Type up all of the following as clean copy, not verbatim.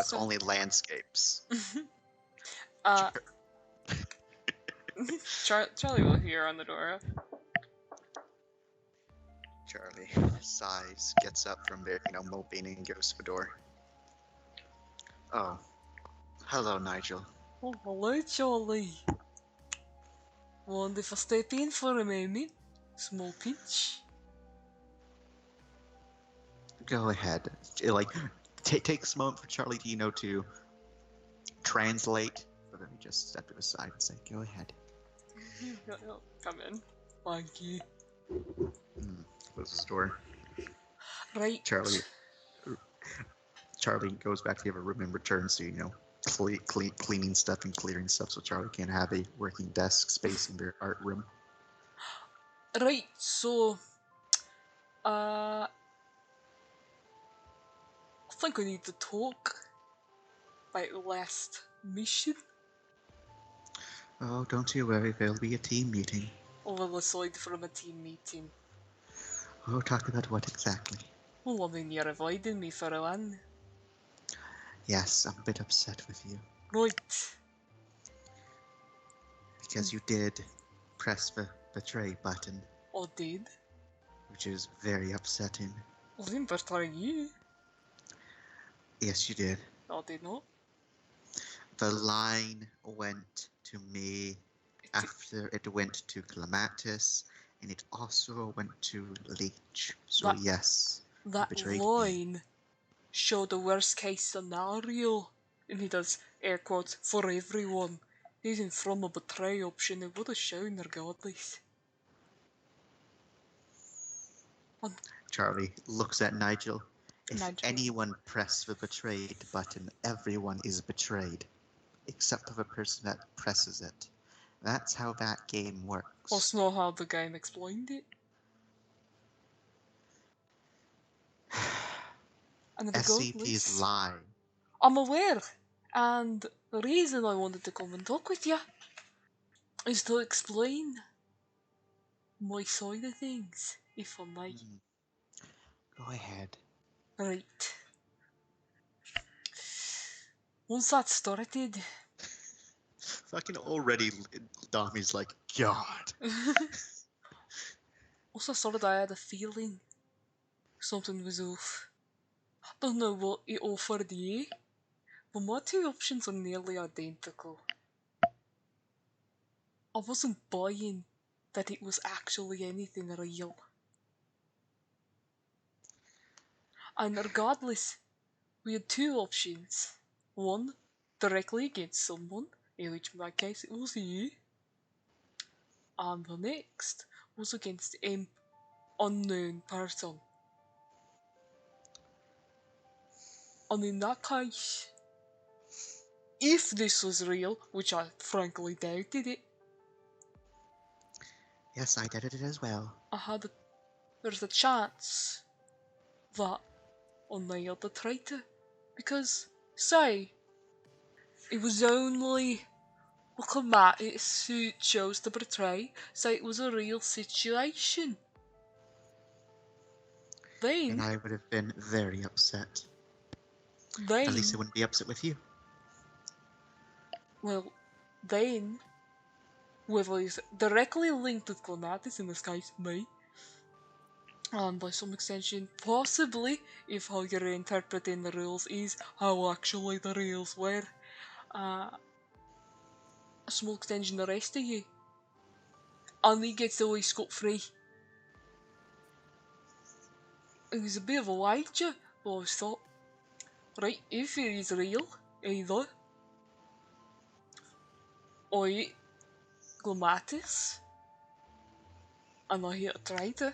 That's only landscapes. uh, Charlie will hear on the door. Charlie sighs, gets up from there, moping, and goes to the door. Oh, hello, Nigel. Oh, hello, Charlie. Want if I step in for a moment? Small pinch. Go ahead. Takes a moment for Charlie to translate. But then he just step to the side and say, "Go ahead." Come in. Thank you. Closes the door. Right. Charlie goes back to the other room and returns to, cleaning stuff and clearing stuff so Charlie can have a working desk space in their art room. Right, so... I think I need to talk about the last mission. Oh, don't you worry, there'll be a team meeting. Well, aside from a team meeting. Oh, talk about what exactly? Well, I mean, you're avoiding me for a one. Yes, I'm a bit upset with you. Right. Because you did press the betray button. I did. Which is very upsetting. I didn't betray you. Yes, you did. I did not. The line went to me after it went to Clematis, and it also went to Leech. So yes, that line showed the worst case scenario, and he does air quotes for everyone. Even from a betray option, it would have shown regardless. Charlie looks at Nigel. If anyone pressed the betrayed button, everyone is betrayed. Except for the person that presses it. That's how that game works. That's not how the game explained it. And SCP is lying. I'm aware. And the reason I wanted to come and talk with you is to explain my side of things, if I may. Go ahead. Right. Once that started... Fucking already, Dami's like, God. Once I started, I had a feeling something was off. I don't know what it offered you, but my two options are nearly identical. I wasn't buying that it was actually anything real. And regardless, we had two options. One, directly against someone, in which in my case it was you. And the next was against an unknown person. And in that case, if this was real, which I frankly doubted it. Yes, I doubted it as well. There's a chance that I nailed the traitor. Because, say, it was only Clematis who chose to betray, say it was a real situation. Then... And I would have been very upset. Then... At least I wouldn't be upset with you. Well, then... whoever is directly linked with Clematis, in this case, me, and by some extension, possibly, if how you're interpreting the rules is how actually the rules were, a small extension the rest of you, and he gets away scot-free. It was a bit of a wager, but I always thought, right, if it is real, either I eat Clematis, and I hit a traitor,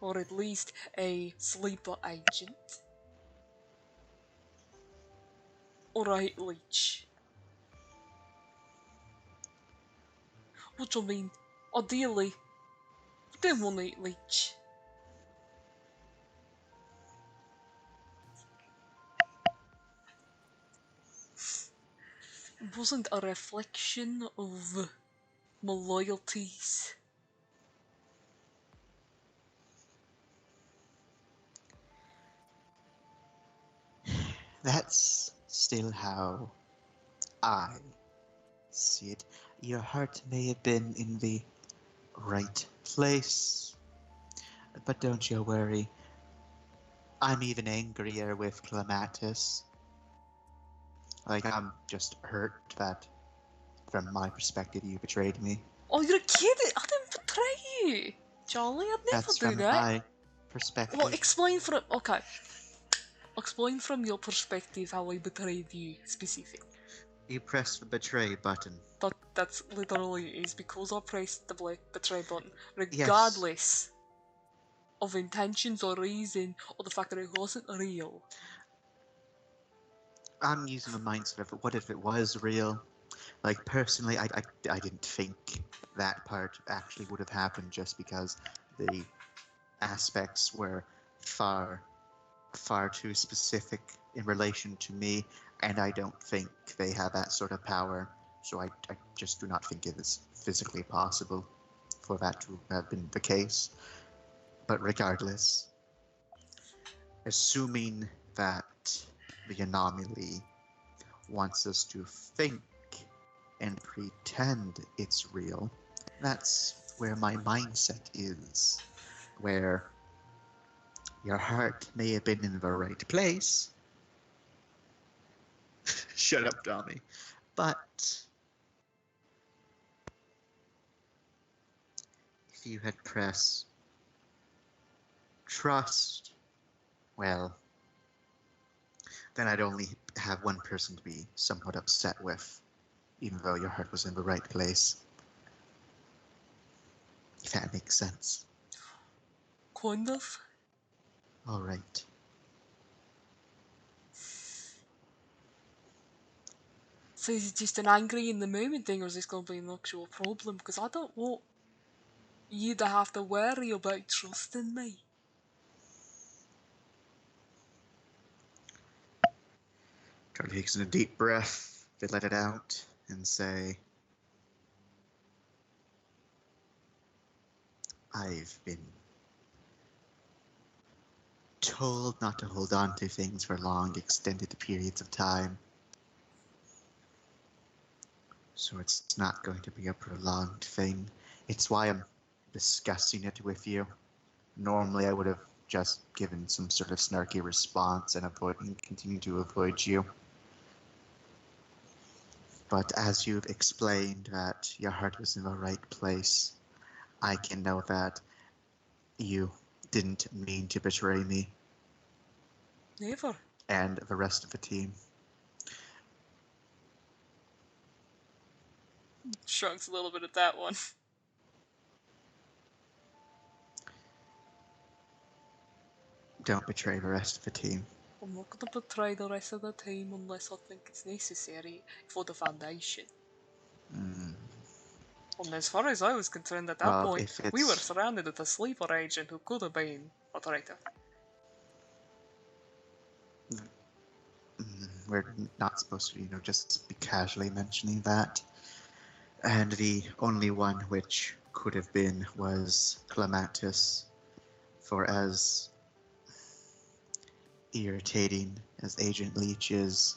or at least a sleeper agent, or I hit Leech. Which I mean, ideally, I don't want to eat Leech. It wasn't a reflection of my loyalties. That's still how I see it. Your heart may have been in the right place, but don't you worry. I'm even angrier with Clematis. Like, I'm just hurt that, from my perspective, you betrayed me. Oh, you're kidding! I didn't betray you! Charlie, I'd never That's do from that. my perspective. Well, explain from... Okay. Explain from your perspective how I betrayed you, specific. You pressed the betray button. That's literally is because I pressed the betray button, Yes. regardless of intentions or reason or the fact that it wasn't real. I'm using the mindset of what if it was real? Like, personally, I didn't think that part actually would have happened just because the aspects were far too specific in relation to me, and I don't think they have that sort of power. So I just do not think it is physically possible for that to have been the case. But regardless, assuming that the anomaly wants us to think and pretend it's real, that's where my mindset is. Where your heart may have been in the right place. Shut up, Tommy. But if you had pressed trust, well, then I'd only have one person to be somewhat upset with, even though your heart was in the right place. If that makes sense. Kind of. All right. So is it just an angry in the moment thing, or is this going to be an actual problem? Because I don't want you to have to worry about trusting me. Charlie takes in a deep breath, they let it out, and say, I've been told not to hold on to things for long, extended periods of time. So it's not going to be a prolonged thing. It's why I'm discussing it with you. Normally I would have just given some sort of snarky response and continue to avoid you. But as you've explained that your heart was in the right place, I can know that you didn't mean to betray me. Never. And the rest of the team. Shrugs a little bit at that one. Don't betray the rest of the team. I'm not going to betray the rest of the team unless I think it's necessary for the Foundation. And as far as I was concerned at that point, we were surrounded with a sleeper agent who could have been a traitor. We're not supposed to, just be casually mentioning that. And the only one which could have been was Clematis. For as irritating as Agent Leech is,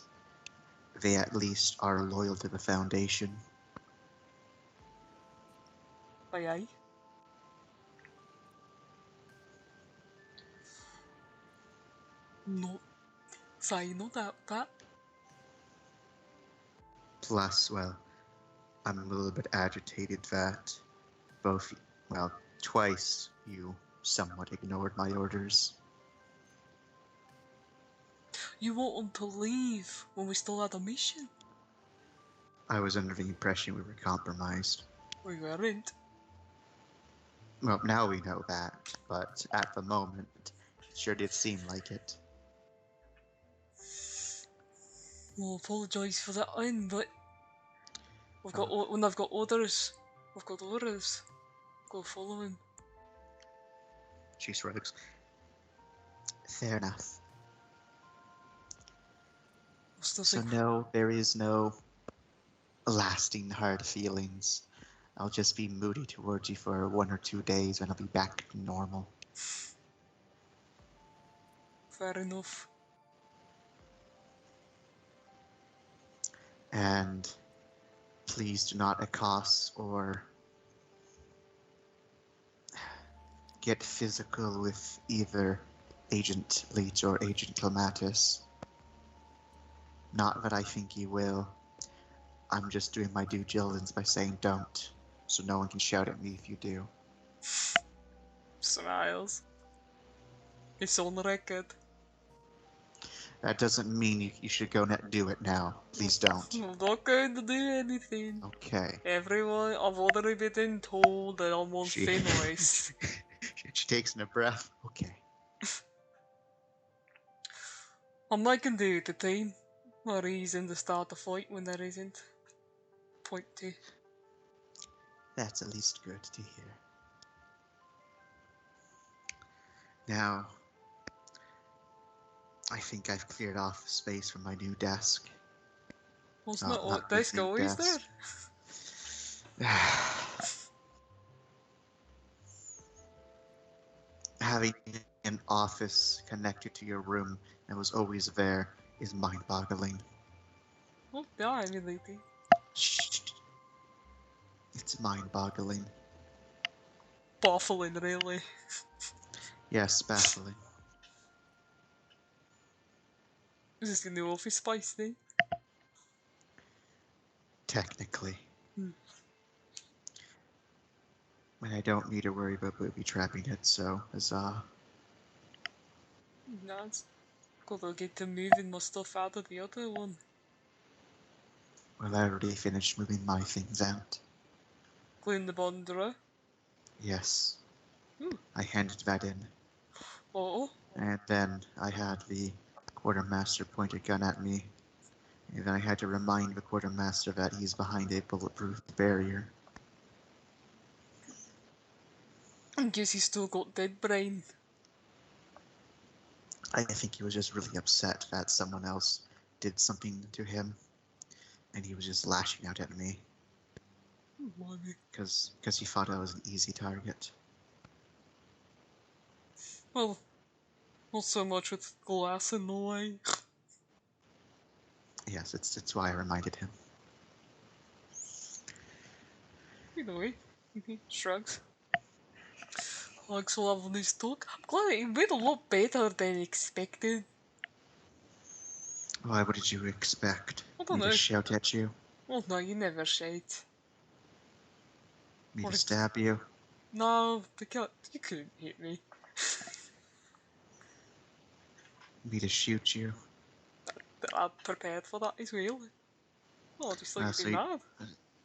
they at least are loyal to the Foundation. Aye aye. No, say no doubt that. Plus, well, I'm a little bit agitated that twice you somewhat ignored my orders. You want them to leave when we still had a mission? I was under the impression we were compromised. We weren't. Well, now we know that, but at the moment, it sure did seem like it. I'll apologise for that, but when I've got orders, I've got orders. Go follow him. She shrugs. Fair enough. So no, there is no lasting hard feelings. I'll just be moody towards you for 1 or 2 days and I'll be back to normal. Fair enough. And please do not accost or get physical with either Agent Leech or Agent Clematis. Not that I think you will. I'm just doing my due diligence by saying don't, so no one can shout at me if you do. Smiles. It's on record. That doesn't mean you should go do it now. Please don't. I'm not going to do anything. Okay. Everyone, I've already been told that I'm on She- thin ice. She takes in a breath. Okay. I'm not gonna do the team. No reason to start a fight when there isn't. Point two. That's at least good to hear. Now, I think I've cleared off space from my new desk. Wasn't Not it what my desk new always there? desk. Having an office connected to your room that was always there is mind-boggling. Oh, yeah, I mean, lady. Shh. It's mind-boggling. Baffling, really. Yes, baffling. Is this the new Office Spice thing? Technically. Hmm. When I don't need to worry about booby trapping it, so huzzah. Nice. Gotta get to moving my stuff out of the other one. Well, I already finished moving my things out. Clean the bottom drawer. Yes. Ooh. I handed that in. Oh. And then I had the quartermaster point a gun at me. And then I had to remind the quartermaster that he's behind a bulletproof barrier. I guess he's still got dead brain. I think he was just really upset that someone else did something to him. And he was just lashing out at me. Money. Because he thought I was an easy target. Well, not so much with glass in the way. Yes, it's why I reminded him. Either way, shrugs. Thanks for having this talk. I'm glad it went a lot better than expected. Why, what did you expect? I don't Me know. to shout at you? Well, no, you never shout. Me Or to it's- stab you? No, you couldn't hit me. Me to shoot you? But I'm prepared for that as well. Oh, I just thought you'd be mad.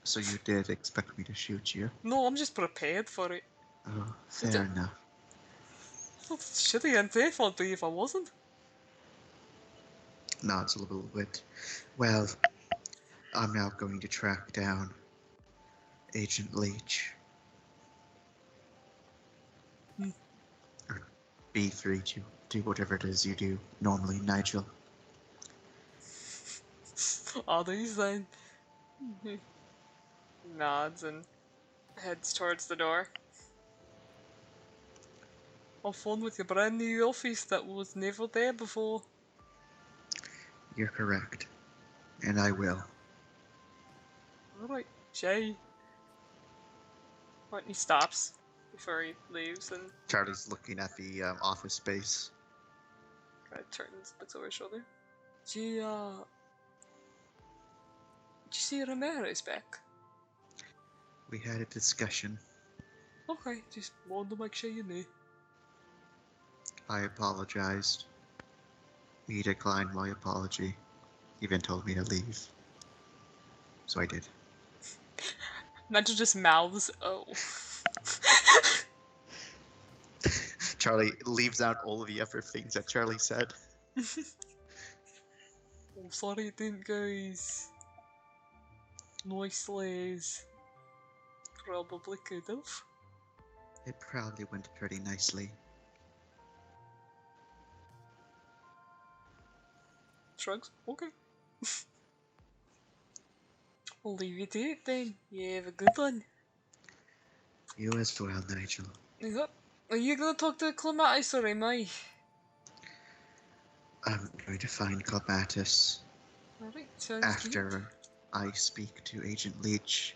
So you did expect me to shoot you? No, I'm just prepared for it. Oh, fair enough. Well, shitty and safe I'd be if I wasn't. No, it's a little bit. Well, I'm now going to track down Agent Leech. Or B3 to do whatever it is you do normally, Nigel. Are these then? Nods and heads towards the door. Have fun with your brand new office that was never there before. You're correct. And I will. Alright, Jay. Right, he stops before he leaves and Charlie's looking at the office space. kind of turns, looks over his shoulder. Did you see Ramirez back? We had a discussion. Okay, just wanted to make sure you knew. I apologized. He declined my apology. He then told me to leave. So I did. Nigel just mouths, oh. Charlie leaves out all of the other things that Charlie said. I'm sorry it didn't go as nicely as probably could have. It probably went pretty nicely. Shrugs, okay. I'll leave you to it then. You have a good one. You as well, Nigel. Yep. Are you gonna talk to Clematis or am I? I'm going to find Clematis Alright, sounds good. after I speak to Agent Leach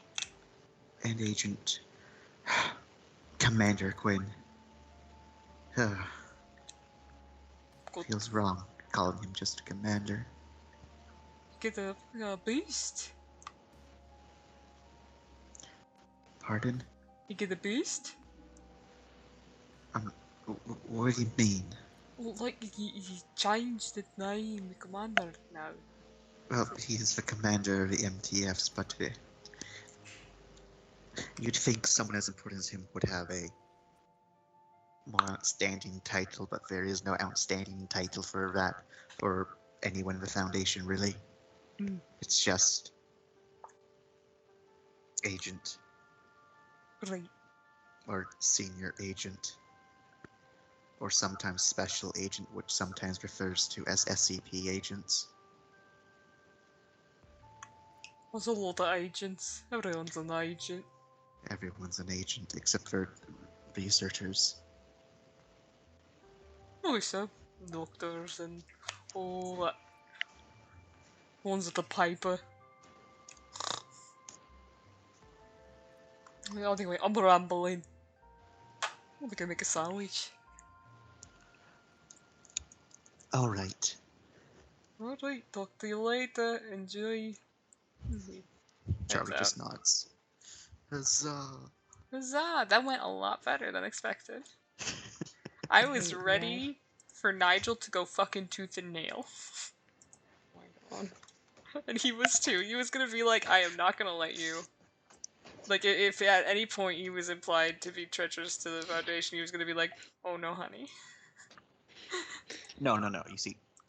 and Agent Commander Quinn. Good. Feels wrong calling him just a commander. Get a boost. Pardon? You get a boost? What do you mean? Well, like, he changed the name, the commander now. Well, he's the commander of the MTFs, but you'd think someone as important as him would have a more outstanding title, but there is no outstanding title for that, or anyone in the Foundation, really. Mm. It's just agent. Right. Or senior agent. Or sometimes special agent, which sometimes refers to as SCP agents. There's a lot of agents. Everyone's an agent. Everyone's an agent except for researchers. Oh, so doctors and all that. Ones with the paper. Anyway, I'm rambling. I'm gonna make a sandwich. Alright. Alright, talk to you later. Enjoy. Charlie Heads just out. nods. Huzzah! Huzzah! That went a lot better than expected. I was ready for Nigel to go fucking tooth and nail. Oh my god. And he was too. He was gonna be like, I am not gonna let you. Like, if at any point he was implied to be treacherous to the Foundation, he was gonna be like, oh no, honey. No. You see,